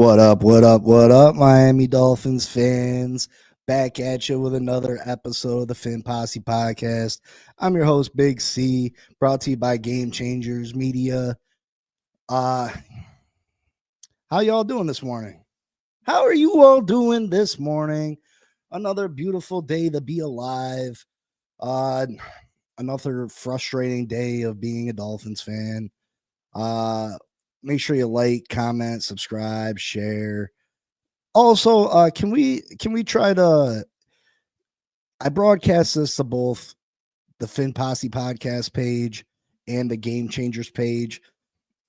What up, what up, what up, Miami Dolphins fans? Back at you with another episode of the Fin Posse Podcast. I'm your host, Big C, brought to you by Game Changers Media. How y'all doing this morning? How are you all doing this morning? Another beautiful day to be alive. Another frustrating day of being a Dolphins fan. Make sure you like, comment, subscribe, share. Also, can we try to? I broadcast this to both the Fin Posse podcast page and the Game Changers page,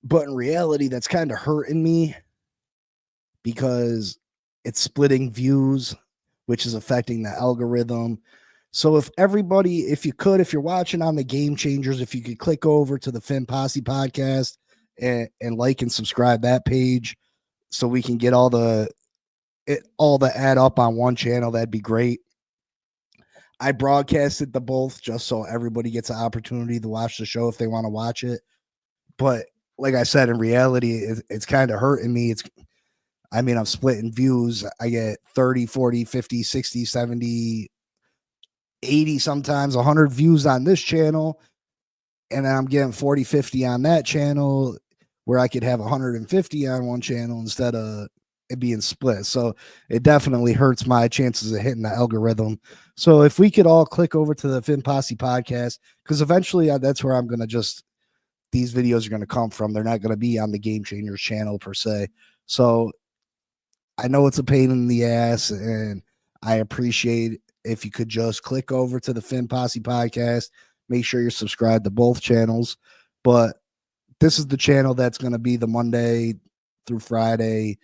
but in reality, that's kind of hurting me because it's splitting views, which is affecting the algorithm. So if you're watching on the Game Changers, if you could click over to the Fin Posse podcast and like and subscribe that page, so we can get all the add up on one channel, that'd be great. I broadcasted to both just so everybody gets an opportunity to watch the show if they want to watch it. But like I said, in reality, it's kind of hurting me. I'm splitting views. I get 30, 40, 50, 60, 70, 80, sometimes 100 views on this channel. And then I'm getting 40, 50 on that channel where I could have 150 on one channel instead of it being split. So it definitely hurts my chances of hitting the algorithm. So if we could all click over to the Fin Posse podcast, because eventually that's where I'm going to these videos are going to come from. They're not going to be on the Game Changers channel per se. So I know it's a pain in the ass, and I appreciate if you could just click over to the Fin Posse podcast. Make sure you're subscribed to both channels. But this is the channel that's going to be the Monday through Friday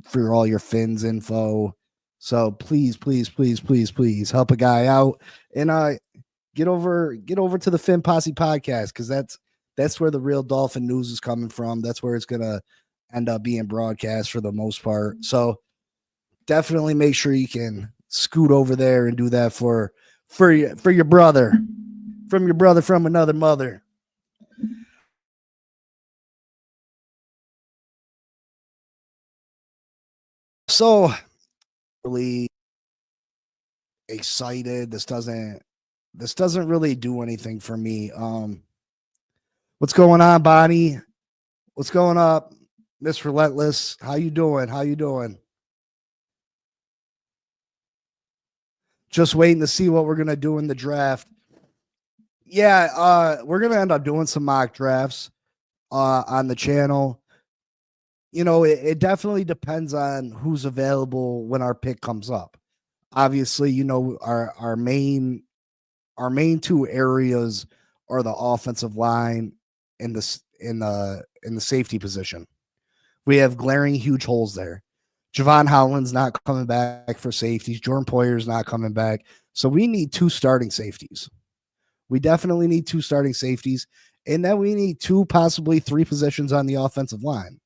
for all your Fins info. So please, please, please, please, please help a guy out and get over to the Fin Posse podcast, because that's where the real Dolphin news is coming from. That's where it's gonna end up being broadcast for the most part. So definitely make sure you can scoot over there and do that for your brother, from another mother. So really excited. This doesn't really do anything for me. What's going on, Bonnie? What's going up, Miss Relentless? How you doing? Just waiting to see what we're gonna do in the draft. Yeah, we're gonna end up doing some mock drafts on the channel. It definitely depends on who's available when our pick comes up. Obviously, our main two areas are the offensive line and the safety position. We have glaring huge holes there. Javon Holland's not coming back for safeties. Jordan Poyer's not coming back. So we need two starting safeties. We definitely need two starting safeties. And then we need two, possibly three positions on the offensive line.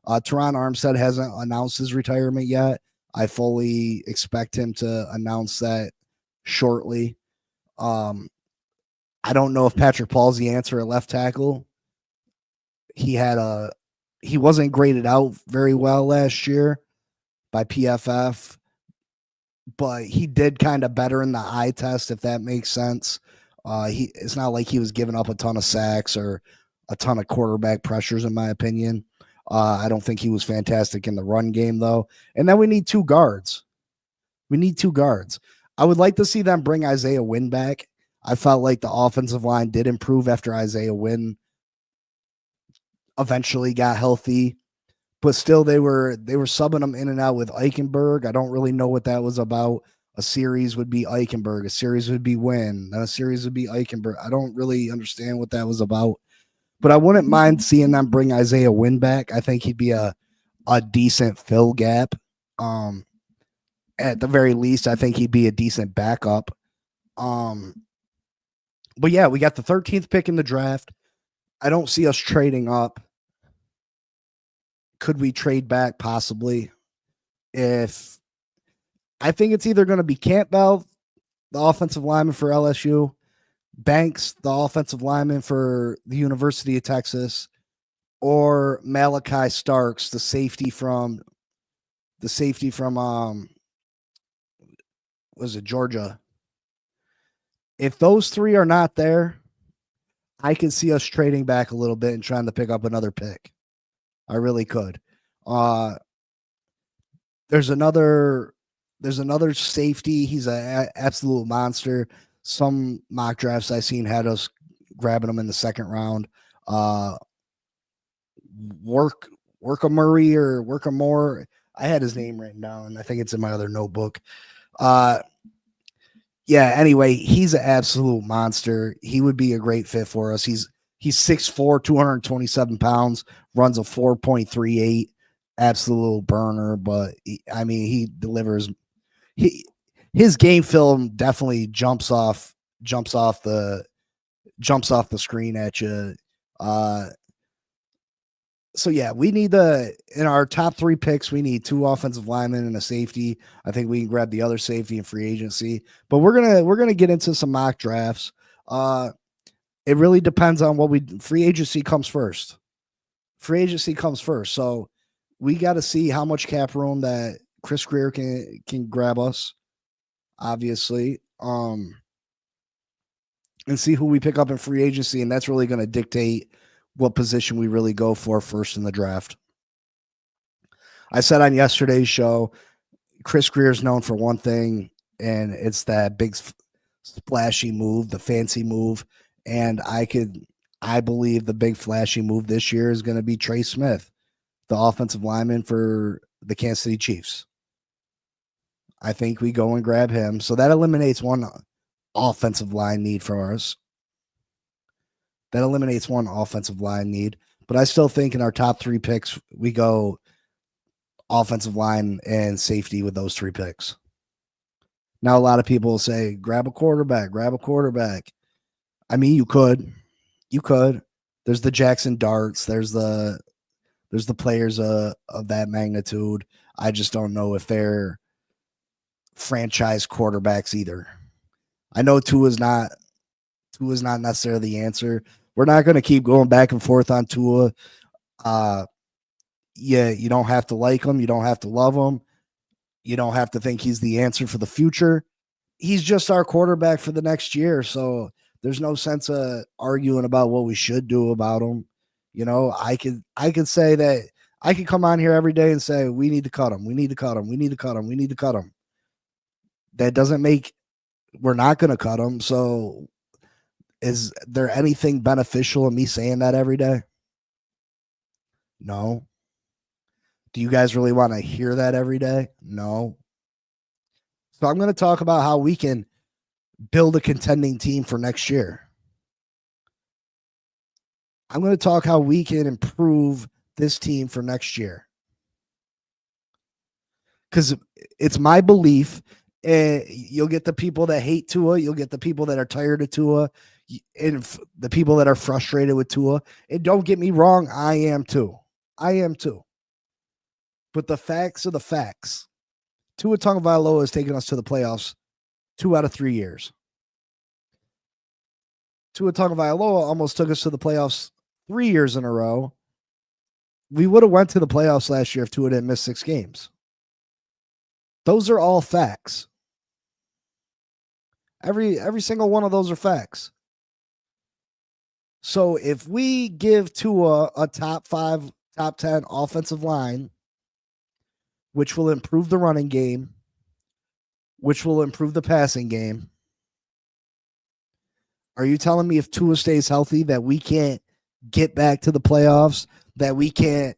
Teron Armstead hasn't announced his retirement yet. I fully expect him to announce that shortly. I don't know if Patrick Paul's the answer at left tackle. He wasn't graded out very well last year by PFF, but he did kind of better in the eye test, if that makes sense. It's not like he was giving up a ton of sacks or a ton of quarterback pressures, in my opinion. I don't think he was fantastic in the run game, though. And then we need two guards. I would like to see them bring Isaiah Wynn back. I felt like the offensive line did improve after Isaiah Wynn eventually got healthy, but still they were subbing him in and out with Eichenberg. I don't really know what that was about. A series would be Eichenberg, a series would be Wynn, then a series would be Eichenberg. I don't really understand what that was about, but I wouldn't mind seeing them bring Isaiah Wynn back. I think he'd be a decent fill gap. At the very least, I think he'd be a decent backup. But yeah, we got the 13th pick in the draft. I don't see us trading up. Could we trade back? Possibly. I think it's either going to be Campbell, the offensive lineman for LSU, Banks, the offensive lineman for the University of Texas, or Malachi Starks, the safety from the safety from was it Georgia? If those three are not there, I can see us trading back a little bit and trying to pick up another pick. I really could. There's another safety. He's an absolute monster. Some mock drafts I seen had us grabbing him in the second round. Work a Murray or Work a Moore. I had his name written down. I think it's in my other notebook. Yeah, anyway, he's an absolute monster. He would be a great fit for us. He's 6'4", 227 pounds, runs a 4.38, absolute burner. But he delivers. His game film definitely jumps off the screen at you. So yeah, we need in our top 3 picks, we need 2 offensive linemen and a safety. I think we can grab the other safety in free agency, but we're gonna get into some mock drafts. It really depends on free agency comes first. Free agency comes first, so we got to see how much cap room that Chris Grier can grab us, obviously, and see who we pick up in free agency, and that's really going to dictate what position we really go for first in the draft. I said on yesterday's show, Chris Grier is known for one thing, and it's that big splashy move, the fancy move. And I believe the big flashy move this year is going to be Trey Smith, the offensive lineman for the Kansas City Chiefs. I think we go and grab him. So that eliminates one offensive line need for us. That eliminates one offensive line need. But I still think in our top 3 picks, we go offensive line and safety with those 3 picks. Now, a lot of people will say, grab a quarterback. I mean, you could. There's the Jackson Darts. There's the players of that magnitude. I just don't know if they're franchise quarterbacks either. I know Tua is not necessarily the answer. We're not going to keep going back and forth on Tua. Yeah, you don't have to like him. You don't have to love him. You don't have to think he's the answer for the future. He's just our quarterback for the next year. So there's no sense of arguing about what we should do about him. You know, I could say that I could come on here every day and say, we need to cut him. We need to cut him. We need to cut him. We need to cut him. That doesn't make, we're not going to cut him. So is there anything beneficial in me saying that every day? No. Do you guys really want to hear that every day? No. So I'm going to talk about how we can build a contending team for next year. I'm going to talk how we can improve this team for next year. Because it's my belief, you'll get the people that hate Tua, you'll get the people that are tired of Tua, and the people that are frustrated with Tua. And don't get me wrong, I am too. But the facts are the facts. Tua Tagovailoa has taken us to the playoffs 2 out of 3 years. Tua Tagovailoa almost took us to the playoffs 3 years in a row. We would have went to the playoffs last year if Tua didn't miss 6 games. Those are all facts. Every single one of those are facts. So if we give Tua a top 5, top 10 offensive line, which will improve the running game, which will improve the passing game, are you telling me if Tua stays healthy that we can't get back to the playoffs, that we can't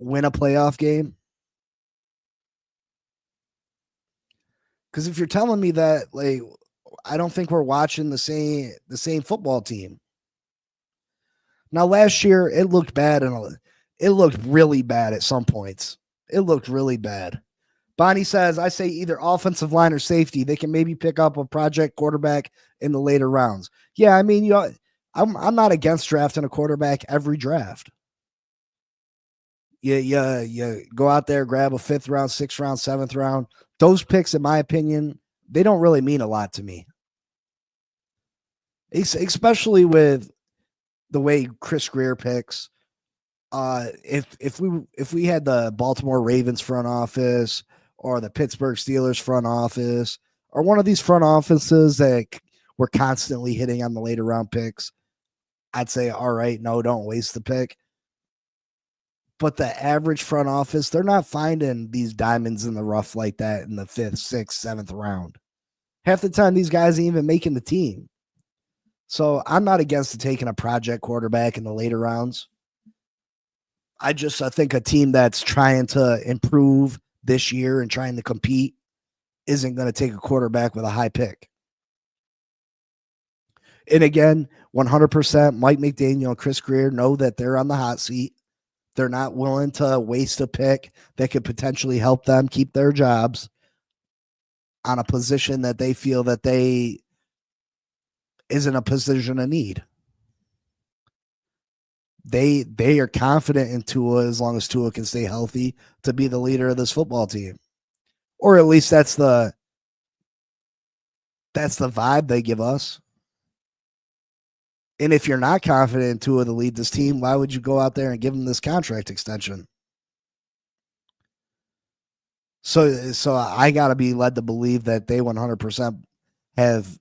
win a playoff game? Because if you're telling me that, like, I don't think we're watching the same football team. Now, last year it looked bad, and it looked really bad at some points. It looked really bad. Bonnie says, I say either offensive line or safety. They can maybe pick up a project quarterback in the later rounds. Yeah, I mean, I'm not against drafting a quarterback every draft. You go out there, grab a 5th round, 6th round, 7th round. Those picks, in my opinion, they don't really mean a lot to me. Especially with the way Chris Grier picks. If we had the Baltimore Ravens front office or the Pittsburgh Steelers front office or one of these front offices that were constantly hitting on the later round picks, I'd say, all right, no, don't waste the pick. But the average front office, they're not finding these diamonds in the rough like that in the 5th, 6th, 7th round. Half the time, these guys ain't even making the team. So I'm not against taking a project quarterback in the later rounds. I think a team that's trying to improve this year and trying to compete isn't going to take a quarterback with a high pick. And again, 100% Mike McDaniel and Chris Grier know that they're on the hot seat. They're not willing to waste a pick that could potentially help them keep their jobs on a position that they feel that they isn't a position of need. They are confident in Tua as long as Tua can stay healthy to be the leader of this football team. Or at least that's the vibe they give us. And if you're not confident in Tua to lead this team, why would you go out there and give him this contract extension? So I got to be led to believe that they 100% have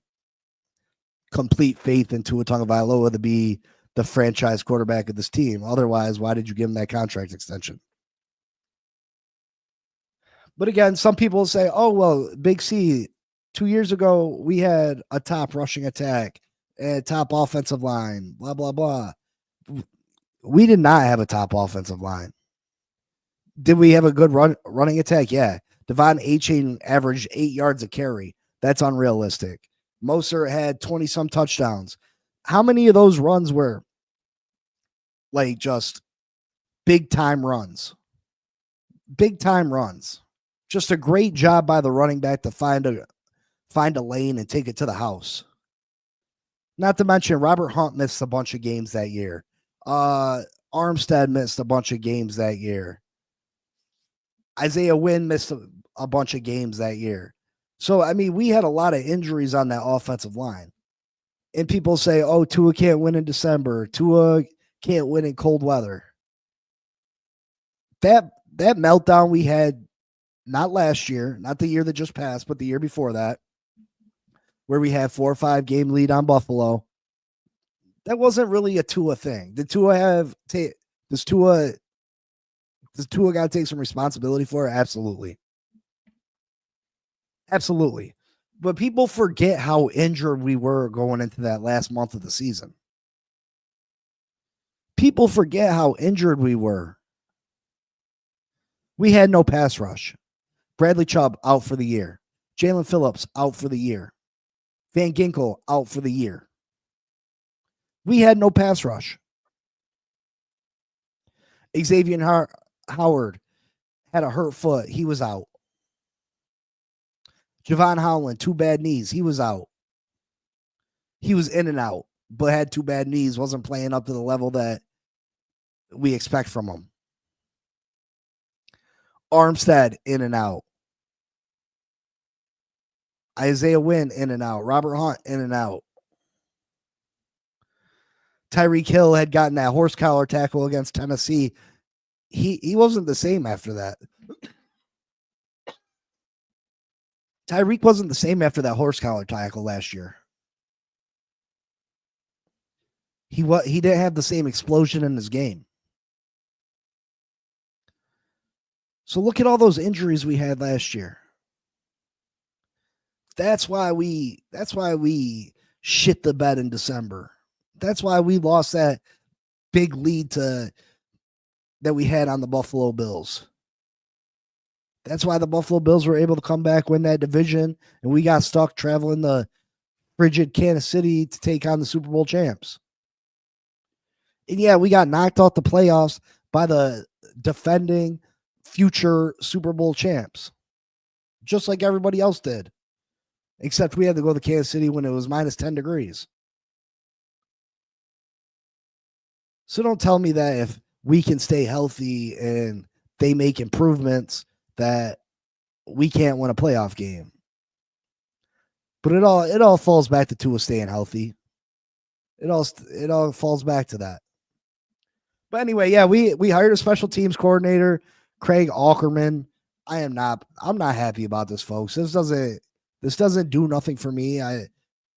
complete faith in Tua Tagovailoa to be the franchise quarterback of this team. Otherwise, why did you give him that contract extension? But again, some people say, oh, well, Big C, 2 years ago, we had a top rushing attack, a top offensive line, blah, blah, blah. We did not have a top offensive line. Did we have a good running attack? Yeah. Devon Achane averaged 8 yards a carry. That's unrealistic. Mostert had 20-some touchdowns. How many of those runs were like just big-time runs? Big-time runs. Just a great job by the running back to find a lane and take it to the house. Not to mention Robert Hunt missed a bunch of games that year. Armstead missed a bunch of games that year. Isaiah Wynn missed a bunch of games that year. So, I mean, we had a lot of injuries on that offensive line. And people say, oh, Tua can't win in December. Tua can't win in cold weather. That meltdown we had, not last year, not the year that just passed, but the year before that, where we had 4 or 5 game lead on Buffalo, that wasn't really a Tua thing. Does Tua got to take some responsibility for it? Absolutely. Absolutely. But people forget how injured we were going into that last month of the season. People forget how injured we were. We had no pass rush. Bradley Chubb out for the year. Jalen Phillips out for the year. Van Ginkel out for the year. We had no pass rush. Xavier Howard had a hurt foot. He was out. Javon Howland, 2 bad knees. He was out. He was in and out, but had 2 bad knees. Wasn't playing up to the level that we expect from him. Armstead, in and out. Isaiah Wynn, in and out. Robert Hunt, in and out. Tyreek Hill had gotten that horse collar tackle against Tennessee. He wasn't the same after that. Tyreek wasn't the same after that horse collar tackle last year. He didn't have the same explosion in his game. So look at all those injuries we had last year. That's why we shit the bed in December. That's why we lost that big lead that we had on the Buffalo Bills. That's why the Buffalo Bills were able to come back, win that division, and we got stuck traveling the frigid Kansas City to take on the Super Bowl champs. And yeah, we got knocked off the playoffs by the defending future Super Bowl champs, just like everybody else did, except we had to go to Kansas City when it was minus 10 degrees. So don't tell me that if we can stay healthy and they make improvements that we can't win a playoff game. But it all falls back to Tua staying healthy. It all falls back to that. But anyway, yeah, we hired a special teams coordinator, Craig Ackerman. I'm not happy about this, folks. This doesn't do nothing for me.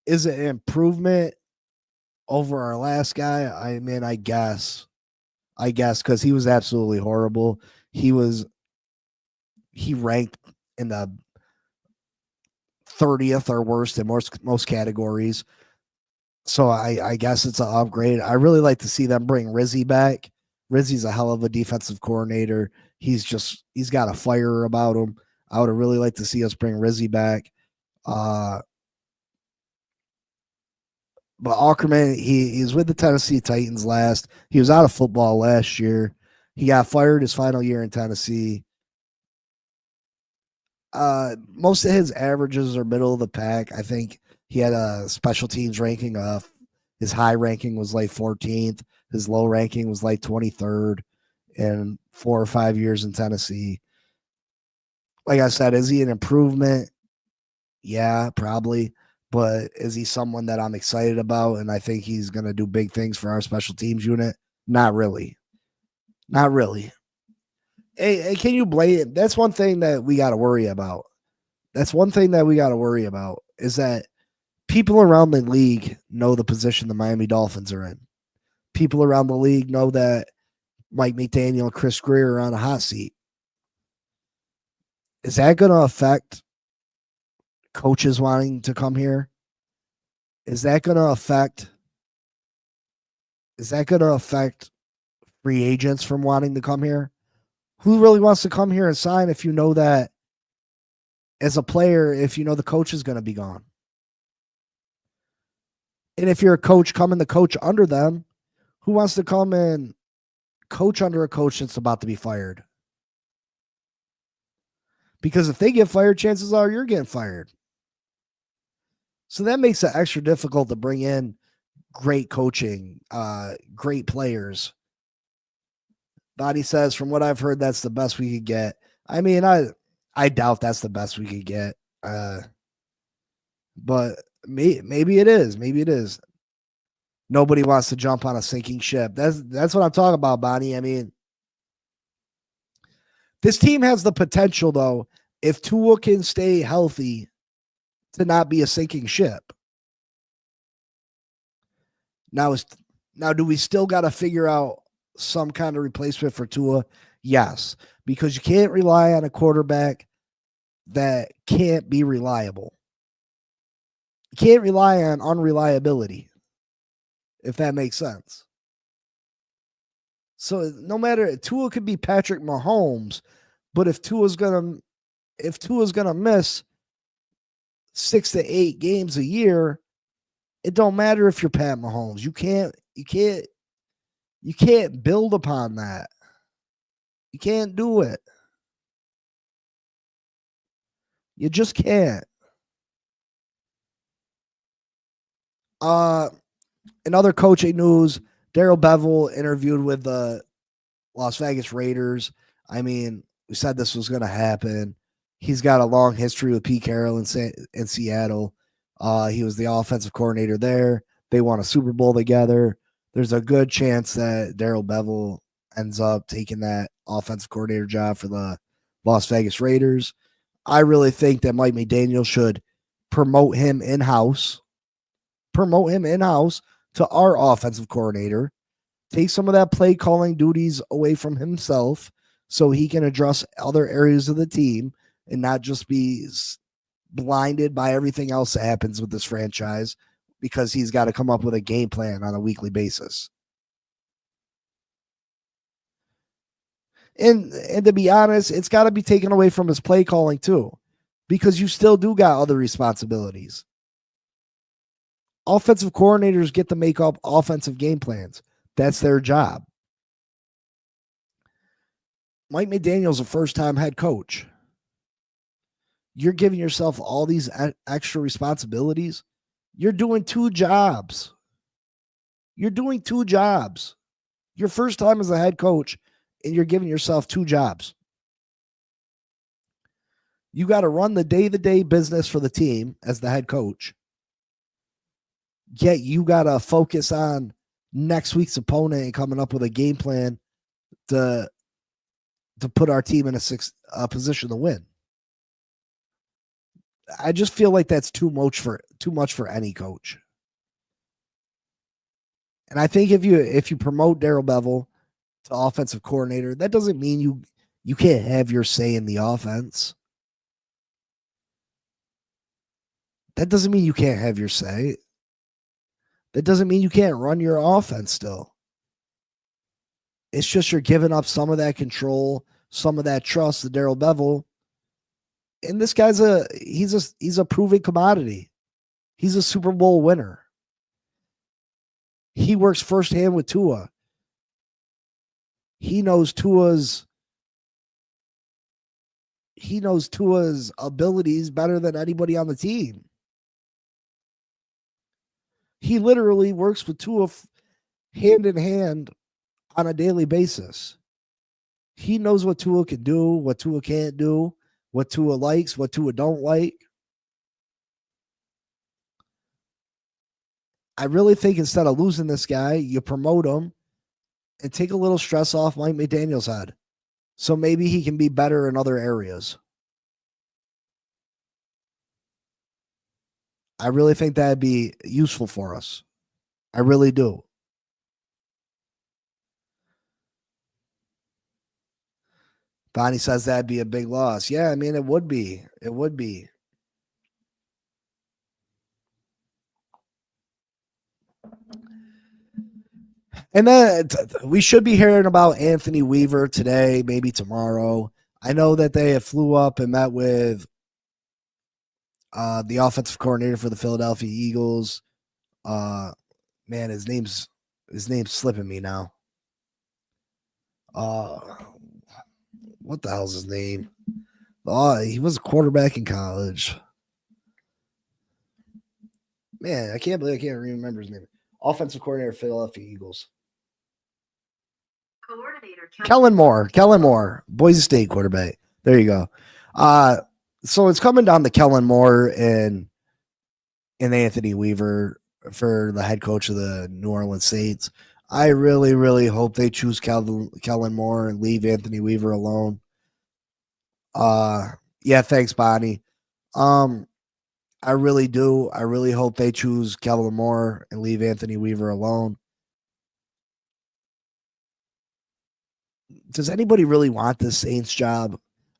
Is it an improvement over our last guy? I mean, I guess because he was absolutely horrible. He ranked in the 30th or worst in most categories. So I guess it's an upgrade. I really like to see them bring Rizzy back. Rizzy's a hell of a defensive coordinator. He's got a fire about him. I would have really liked to see us bring Rizzy back. But Ackerman, he's with the Tennessee Titans last. He was out of football last year. He got fired his final year in Tennessee. Most of his averages are middle of the pack. I think he had a special teams ranking of his high ranking was like 14th. His low ranking was like 23rd in 4 or 5 years in Tennessee. Like I said, is he an improvement? Yeah, probably. But is he someone that I'm excited about and I think he's going to do big things for our special teams unit? Not really. Not really. Hey, can you blame it? That's one thing that we got to worry about. That's one thing that we got to worry about is that people around the league know the position the Miami Dolphins are in. People around the league know that Mike McDaniel and Chris Grier are on a hot seat. Is that going to affect coaches wanting to come here? Is that going to affect free agents from wanting to come here? Who really wants to come here and sign if you know that as a player, if you know the coach is going to be gone? And if you're a coach coming to coach under them, who wants to come and coach under a coach that's about to be fired? Because if they get fired, chances are you're getting fired. So that makes it extra difficult to bring in great coaching, great players. Body says, from what I've heard, that's the best we could get. I mean, I doubt that's the best we could get. But maybe it is. Maybe it is. Nobody wants to jump on a sinking ship. That's what I'm talking about, Bonnie. I mean, this team has the potential, though, if Tua can stay healthy, to not be a sinking ship. Now, do we still got to figure out some kind of replacement for Tua? Yes, because you can't rely on a quarterback that can't be reliable. You can't rely on unreliability, if that makes sense. So no matter, Tua could be Patrick Mahomes, but if Tua's gonna miss 6 to 8 games a year, it don't matter if you're Pat Mahomes. You can't build upon that. You can't do it. You just can't. In other coaching news, Darrell Bevell interviewed with the Las Vegas Raiders. I mean, we said this was going to happen. He's got a long history with Pete Carroll in Seattle. He was the offensive coordinator there. They won a Super Bowl together. There's a good chance that Darrell Bevell ends up taking that offensive coordinator job for the Las Vegas Raiders. I really think that Mike McDaniel should promote him in-house to our offensive coordinator, take some of that play calling duties away from himself so he can address other areas of the team and not just be blinded by everything else that happens with this franchise because he's got to come up with a game plan on a weekly basis. And to be honest, it's got to be taken away from his play calling too, because you still do got other responsibilities. Offensive coordinators get to make up offensive game plans. That's their job. Mike McDaniel's a first-time head coach. You're giving yourself all these extra responsibilities. You're doing 2 jobs. You're first time as a head coach, and you're giving yourself 2 jobs. You got to run the day-to-day business for the team as the head coach. Yet you got to focus on next week's opponent and coming up with a game plan to put our team in a position to win. I just feel like that's too much for any coach. And I think if you promote Darrell Bevell to offensive coordinator, that doesn't mean you can't have your say in the offense. That doesn't mean you can't have your say. That doesn't mean you can't run your offense still. It's just you're giving up some of that control, some of that trust to Darrell Bevell. And this guy's he's a proven commodity. He's a Super Bowl winner. He works firsthand with Tua. He knows Tua's abilities better than anybody on the team. He literally works with Tua hand in hand on a daily basis. He knows what Tua can do, what Tua can't do, what Tua likes, what Tua don't like. I really think instead of losing this guy, you promote him and take a little stress off Mike McDaniel's head. So maybe he can be better in other areas. I really think that'd be useful for us. I really do. Bonnie says that'd be a big loss. Yeah, I mean, it would be. It would be. And then we should be hearing about Anthony Weaver today, maybe tomorrow. I know that they have flew up and met with the offensive coordinator for the Philadelphia Eagles. Man, his name's slipping me now. What the hell's his name? Oh, he was a quarterback in college. Man, I can't believe I can't remember his name. Offensive coordinator, Philadelphia Eagles. Kellen Moore, Boise State quarterback. There you go. So it's coming down to Kellen Moore and Anthony Weaver for the head coach of the New Orleans Saints. I really, really hope they choose Kellen Moore and leave Anthony Weaver alone. Yeah, thanks, Bonnie. I really do. I really hope they choose Kellen Moore and leave Anthony Weaver alone. Does anybody really want this Saints job?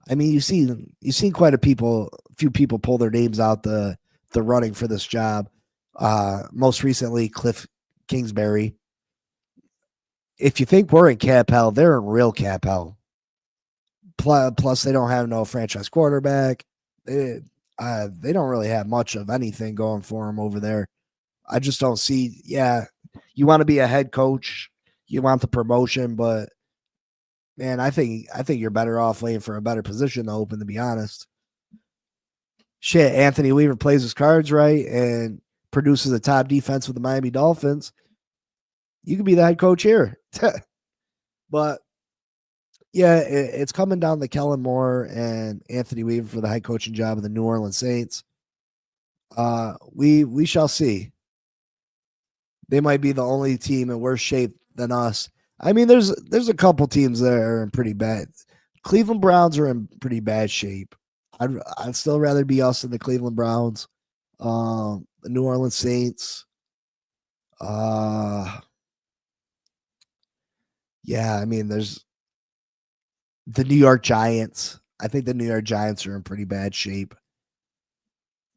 I mean, you've seen quite a few people pull their names out the running for this job. Most recently, Cliff Kingsbury. If you think we're in cap hell, they're in real cap hell. Plus, they don't have no franchise quarterback. They don't really have much of anything going for them over there. I just don't see. Yeah, you want to be a head coach, you want the promotion, but man, I think you're better off waiting for a better position to open. To be honest, shit, Anthony Weaver plays his cards right and produces a top defense with the Miami Dolphins. You could be the head coach here. But yeah, it's coming down to Kellen Moore and Anthony Weaver for the head coaching job of the New Orleans Saints. We shall see. They might be the only team in worse shape than us. I mean, there's a couple teams that are in pretty bad. Cleveland Browns are in pretty bad shape. I'd still rather be us than the Cleveland Browns. The New Orleans Saints. Yeah, I mean, there's the New York Giants. I think the New York Giants are in pretty bad shape.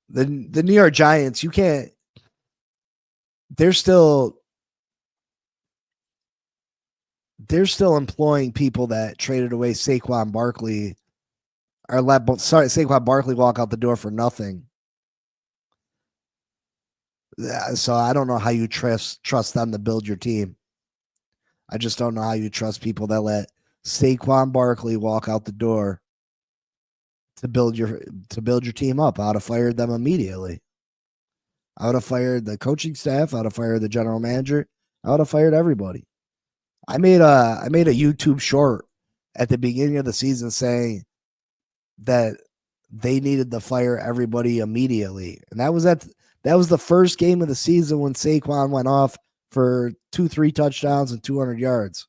The New York Giants, you can't. They're still employing people that traded away Saquon Barkley, or Saquon Barkley walk out the door for nothing. So I don't know how you trust them to build your team. I just don't know how you trust people that let Saquon Barkley walk out the door to build your team up. I would have fired them immediately. I would have fired the coaching staff. I would have fired the general manager. I would have fired everybody. I made a YouTube short at the beginning of the season saying that they needed to fire everybody immediately, and that was the first game of the season when Saquon went off for 2-3 touchdowns and 200 yards.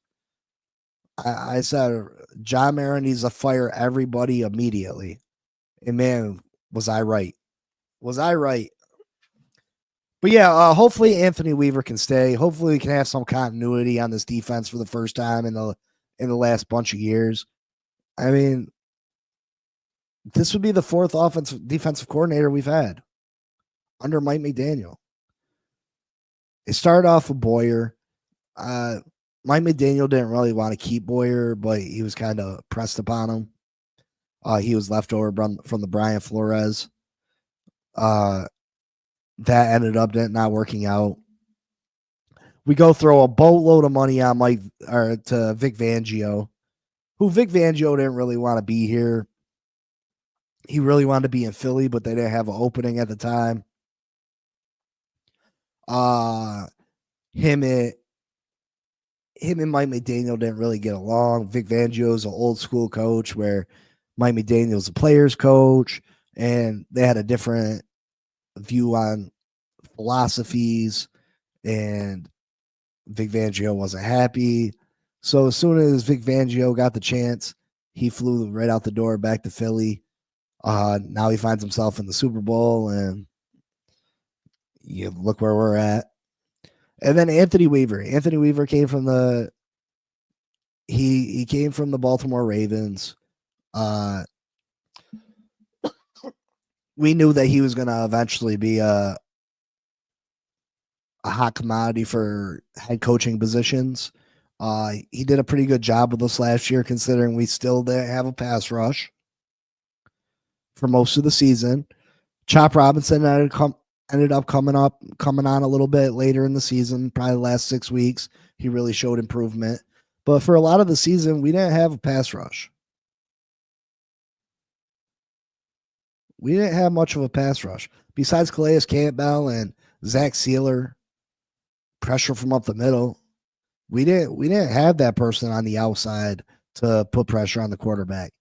I said John Mara needs to fire everybody immediately. And man, was I right. Was I right? But yeah, hopefully Anthony Weaver can stay. Hopefully we can have some continuity on this defense for the first time in the last bunch of years. I mean, this would be the fourth defensive coordinator we've had under Mike McDaniel. It started off with Boyer. Mike McDaniel didn't really want to keep Boyer, but he was kind of pressed upon him. He was left over from the Brian Flores. That ended up not working out. We go throw a boatload of money on to Vic Fangio, who Vic Fangio didn't really want to be here. He really wanted to be in Philly, but they didn't have an opening at the time. Him and Mike McDaniel didn't really get along. Vic Fangio is an old school coach where Mike McDaniel is a player's coach, and they had a different view on philosophies, and Vic Fangio wasn't happy. So as soon as Vic Fangio got the chance, he flew right out the door back to Philly. Now he finds himself in the Super Bowl, and you look where we're at. And then Anthony Weaver. Anthony Weaver came from the he came from the Baltimore Ravens. We knew that he was going to eventually be a hot commodity for head coaching positions. He did a pretty good job with us last year, considering we still didn't have a pass rush for most of the season. Chop Robinson ended up coming on a little bit later in the season, probably the last 6 weeks. He really showed improvement. But for a lot of the season, we didn't have a pass rush. We didn't have much of a pass rush. Besides Calais Campbell and Zach Sealer, pressure from up the middle, we didn't have that person on the outside to put pressure on the quarterback.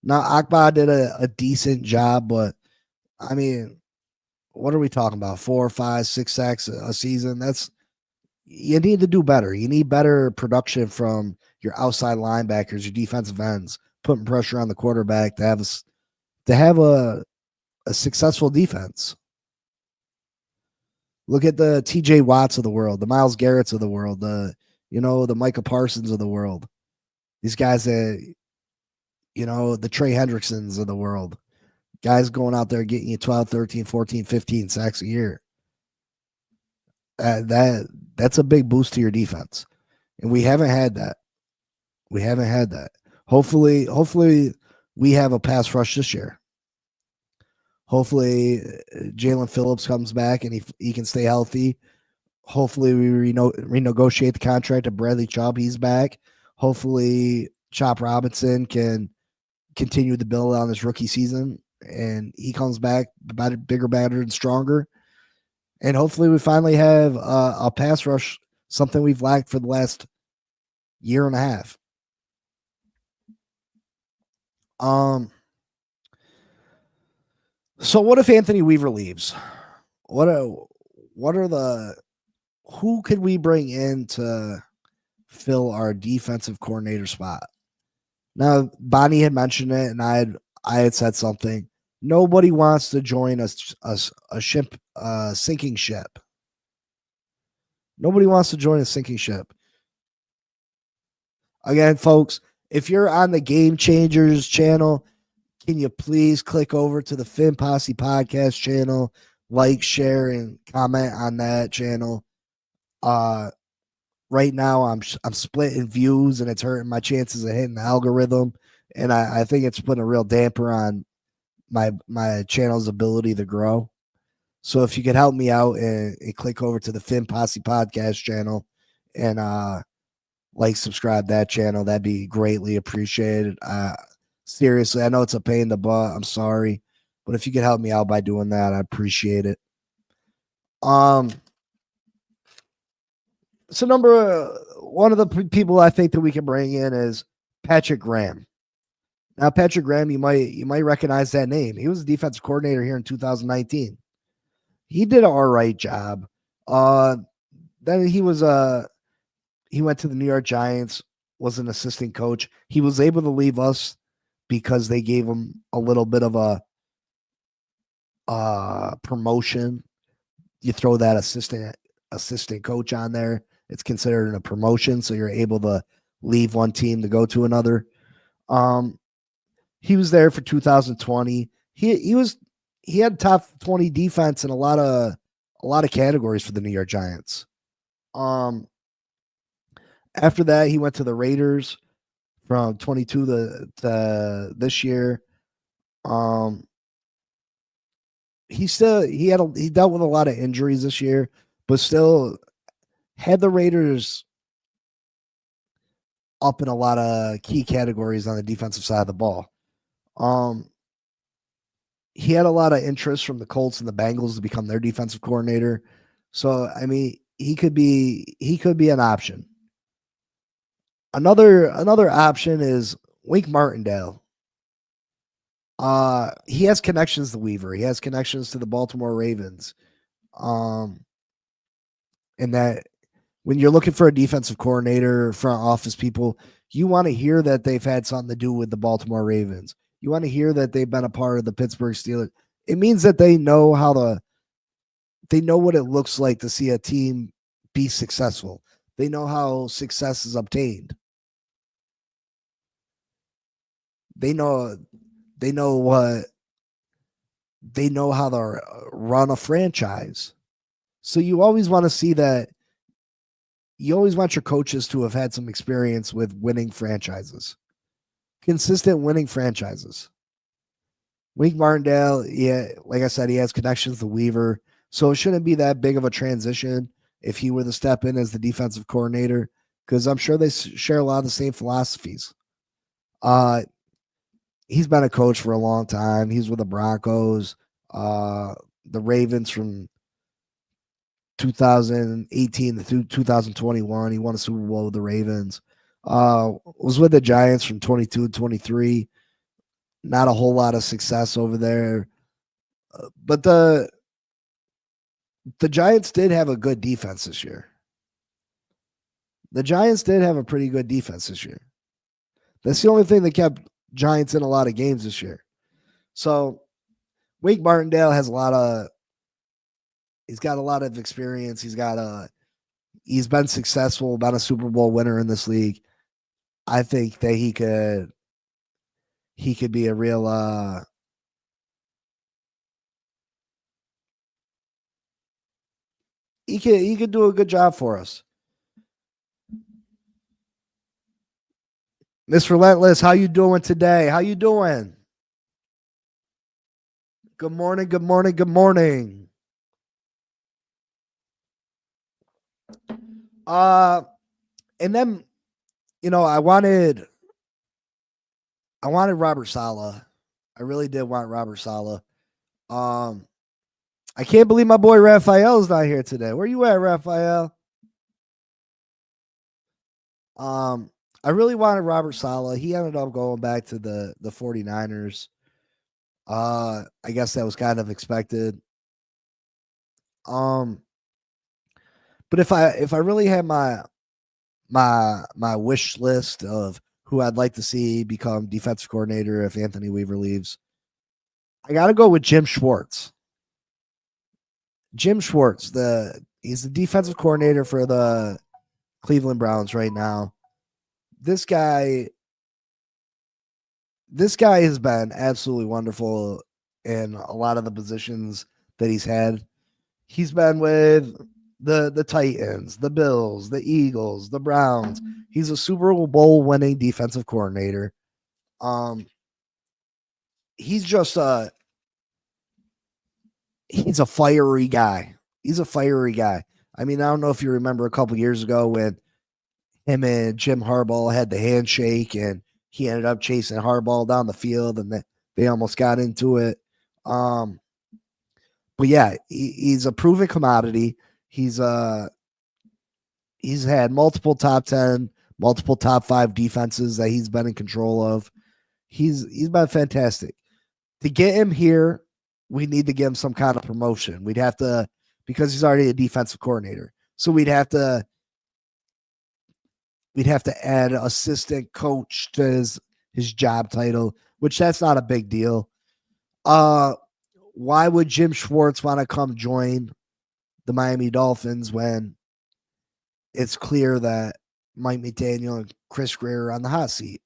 Now, Akbar did a decent job, but, I mean, what are we talking about? 4, 5, 6 sacks a season? You need to do better. You need better production from your outside linebackers, your defensive ends, putting pressure on the quarterback to have a successful defense. Look at the TJ Watts of the world, the Myles Garretts of the world, the Micah Parsons of the world. These guys that, the Trey Hendricksons of the world. Guys going out there getting you 12, 13, 14, 15 sacks a year. That's a big boost to your defense. And we haven't had that. Hopefully we have a pass rush this year. Hopefully Jalen Phillips comes back and he can stay healthy. Hopefully we renegotiate the contract of Bradley Chubb. He's back. Hopefully Chop Robinson can continue to build on this rookie season, and he comes back bigger, better, and stronger. And hopefully we finally have a pass rush, something we've lacked for the last year and a half. So what if Anthony Weaver leaves? Who could we bring in to fill our defensive coordinator spot? Now, Bonnie had mentioned it, and I had said something. Nobody wants to join a sinking ship. Nobody wants to join a sinking ship. Again, folks, if you're on the Game Changers channel, can you please click over to the Finn Posse podcast channel, like, share, and comment on that channel. Right now, I'm splitting views, and it's hurting my chances of hitting the algorithm, and I think it's putting a real damper on my channel's ability to grow. So if you could help me out and click over to the Finn Posse podcast channel and subscribe that channel, that'd be greatly appreciated. Seriously, I know it's a pain in the butt. I'm sorry, but if you could help me out by doing that, I'd appreciate it. So one of the people I think that we can bring in is Patrick Graham. Now, Patrick Graham, you might recognize that name. He was a defensive coordinator here in 2019. He did an all right job. Then he went to the New York Giants, was an assistant coach. He was able to leave us because they gave him a little bit of a promotion. You throw that assistant coach on there, it's considered a promotion, so you're able to leave one team to go to another. He was there for 2020. He had top 20 defense in a lot of categories for the New York Giants. After that, he went to the Raiders from 22 to this year. He dealt with a lot of injuries this year, but still had the Raiders up in a lot of key categories on the defensive side of the ball. He had a lot of interest from the Colts and the Bengals to become their defensive coordinator. So, I mean, he could be an option. Another option is Wink Martindale. He has connections to Weaver. He has connections to the Baltimore Ravens. And that when you're looking for a defensive coordinator, front office people, you want to hear that they've had something to do with the Baltimore Ravens. You want to hear that they've been a part of the Pittsburgh Steelers. It means that they know what it looks like to see a team be successful. They know how success is obtained. They know how to run a franchise. So you always want to see that. You always want your coaches to have had some experience with winning franchises, consistent winning franchises. Wink Martindale, yeah, like I said, he has connections to Weaver, so it shouldn't be that big of a transition if he were to step in as the defensive coordinator, because I'm sure they share a lot of the same philosophies. He's been a coach for a long time. He's with the Broncos, the Ravens from 2018 to 2021. He won a Super Bowl with the Ravens. Was with the Giants from 22 to 23. Not a whole lot of success over there. But the Giants did have a good defense this year. The Giants did have a pretty good defense this year. That's the only thing that kept Giants in a lot of games this year. So Wink Martindale has he's got a lot of experience. He's been successful, been a Super Bowl winner in this league. I think that he could be a real he could do a good job for us. Miss Relentless, how you doing today? How you doing? Good morning, good morning, good morning. And then, I wanted Robert Saleh. I really did want Robert Saleh. I can't believe my boy Raphael's not here today. Where you at, Raphael? I really wanted Robert Saleh. He ended up going back to the 49ers. I guess that was kind of expected. But if I really had my wish list of who I'd like to see become defensive coordinator if Anthony Weaver leaves, I got to go with Jim Schwartz. Jim Schwartz, he's the defensive coordinator for the Cleveland Browns right now. This guy has been absolutely wonderful in a lot of the positions that he's had. He's been with the Titans, the Bills, the Eagles, the Browns. He's a Super Bowl winning defensive coordinator. He's just he's a fiery guy. He's a fiery guy. I mean, I don't know if you remember a couple years ago when him and Jim Harbaugh had the handshake and he ended up chasing Harbaugh down the field and they almost got into it. But yeah, he's a proven commodity. He's had multiple top 10, multiple top 5 defenses that he's been in control of. He's been fantastic. To get him here, we need to give him some kind of promotion. We'd have to, because he's already a defensive coordinator. So we'd have to add assistant coach to his job title, which that's not a big deal. Why would Jim Schwartz want to come join the Miami Dolphins when it's clear that Mike McDaniel and Chris Grier are on the hot seat?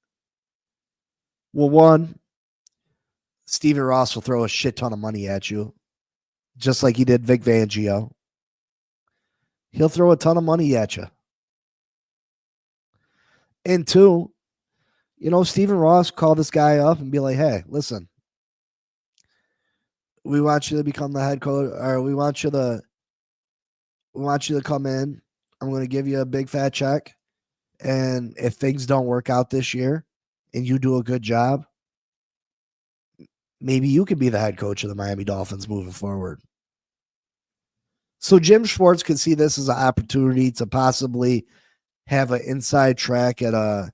Well, one, Stephen Ross will throw a shit ton of money at you, just like he did Vic Fangio. He'll throw a ton of money at you. And two, Stephen Ross called this guy up and be like, hey, listen, we want you to become the head coach, or we want you to come in. I'm going to give you a big fat check. And if things don't work out this year and you do a good job, maybe you could be the head coach of the Miami Dolphins moving forward. So Jim Schwartz could see this as an opportunity to possibly have an inside track at a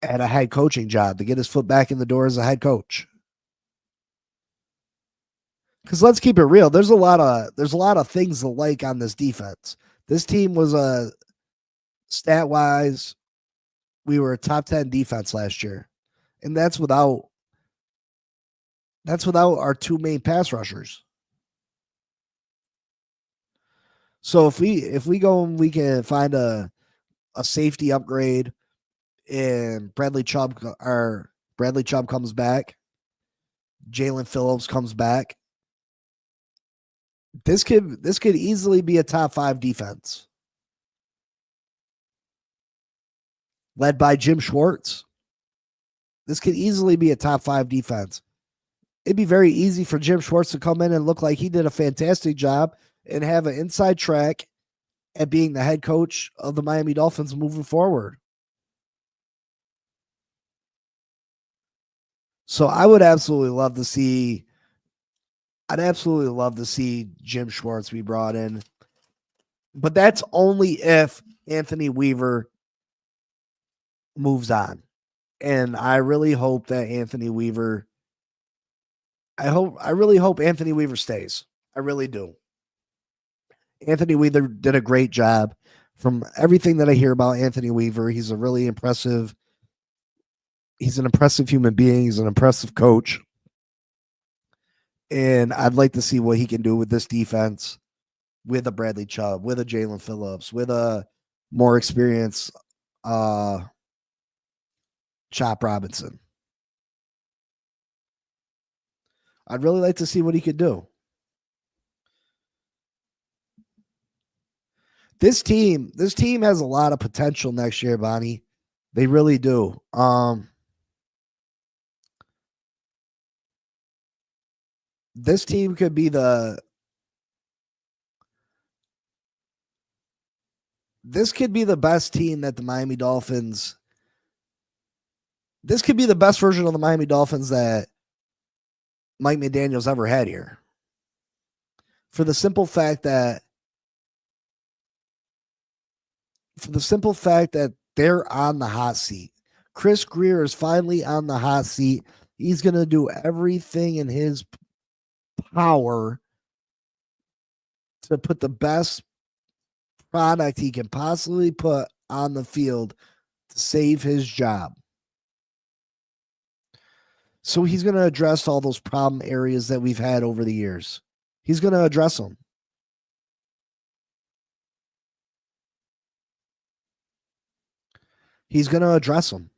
head coaching job, to get his foot back in the door as a head coach. Because let's keep it real, there's a lot of things to like on this defense. This team was stat wise, we were a top 10 defense last year, and that's without our two main pass rushers. So if we go and we can find a safety upgrade, and Bradley Chubb comes back, Jalen Phillips comes back, this could easily be a top 5 defense led by Jim Schwartz. This could easily be a top 5 defense. It'd be very easy for Jim Schwartz to come in and look like he did a fantastic job and have an inside track at being the head coach of the Miami Dolphins moving forward. So I would absolutely love to see Jim Schwartz be brought in. But that's only if Anthony Weaver moves on. And I really hope that Anthony Weaver stays. I really do. Anthony Weaver did a great job. From everything that I hear about Anthony Weaver, he's an impressive human being. He's an impressive coach. And I'd like to see what he can do with this defense, with a Bradley Chubb, with a Jalen Phillips, with a more experienced Chop Robinson. I'd really like to see what he could do. This team has a lot of potential next year, Bonnie. They really do. This team could be the best team that the Miami Dolphins. This could be the best version of the Miami Dolphins that Mike McDaniel's ever had here. For the simple fact that they're on the hot seat. Chris Grier is finally on the hot seat. He's going to do everything in his power to put the best product he can possibly put on the field to save his job. So he's going to address all those problem areas that we've had over the years. He's going to address them. He's going to address them.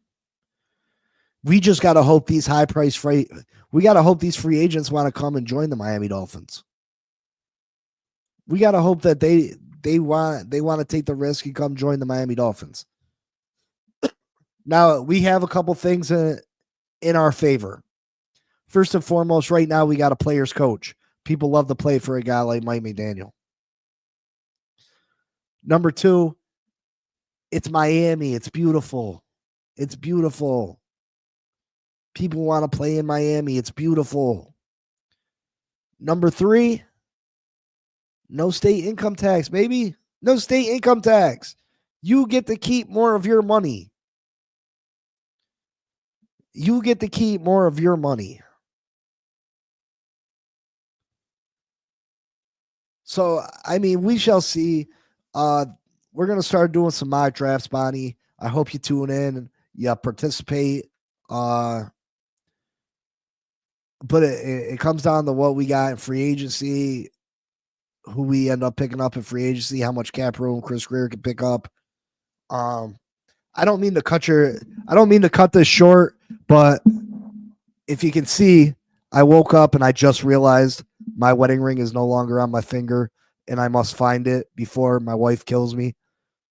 We just got to hope these we got to hope these free agents want to come and join the Miami Dolphins. We got to hope that they want to take the risk and come join the Miami Dolphins. Now, we have a couple things in our favor. First and foremost, right now, we got a player's coach. People love to play for a guy like Mike McDaniel. Number 2, it's Miami. It's beautiful. It's beautiful. People want to play in Miami. It's beautiful. Number 3, no state income tax, baby. No state income tax. You get to keep more of your money. You get to keep more of your money. So I mean, we shall see. Uh, we're gonna start doing some mock drafts, Bonnie. I hope you tune in and participate. Uh, but it comes down to what we got in free agency, who we end up picking up in free agency, how much cap room Chris Greer can pick up. Um, I don't mean to cut this short, but if you can see, I woke up and I just realized my wedding ring is no longer on my finger and I must find it before my wife kills me.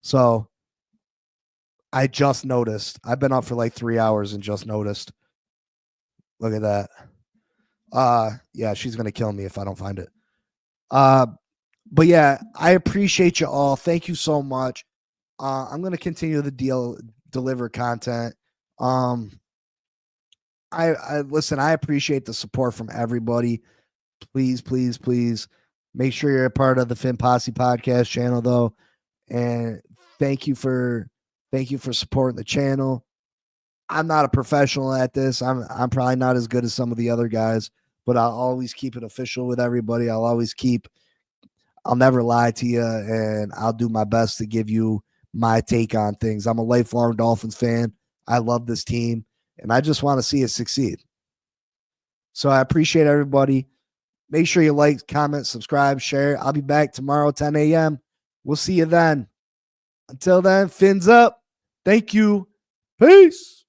So I just noticed. I've been up for like 3 hours and just noticed. Look at that. Yeah, she's gonna kill me if I don't find it. But yeah, I appreciate you all. Thank you so much. I'm gonna continue to deliver content. I listen, I appreciate the support from everybody. Please, please, please make sure you're a part of the Finn Posse podcast channel though. And thank you for supporting the channel. I'm not a professional at this. I'm probably not as good as some of the other guys, but I'll always keep it official with everybody. I'll never lie to you, and I'll do my best to give you my take on things. I'm a lifelong Dolphins fan. I love this team, and I just want to see it succeed. So I appreciate everybody. Make sure you like, comment, subscribe, share. I'll be back tomorrow, 10 a.m. We'll see you then. Until then, fins up. Thank you. Peace.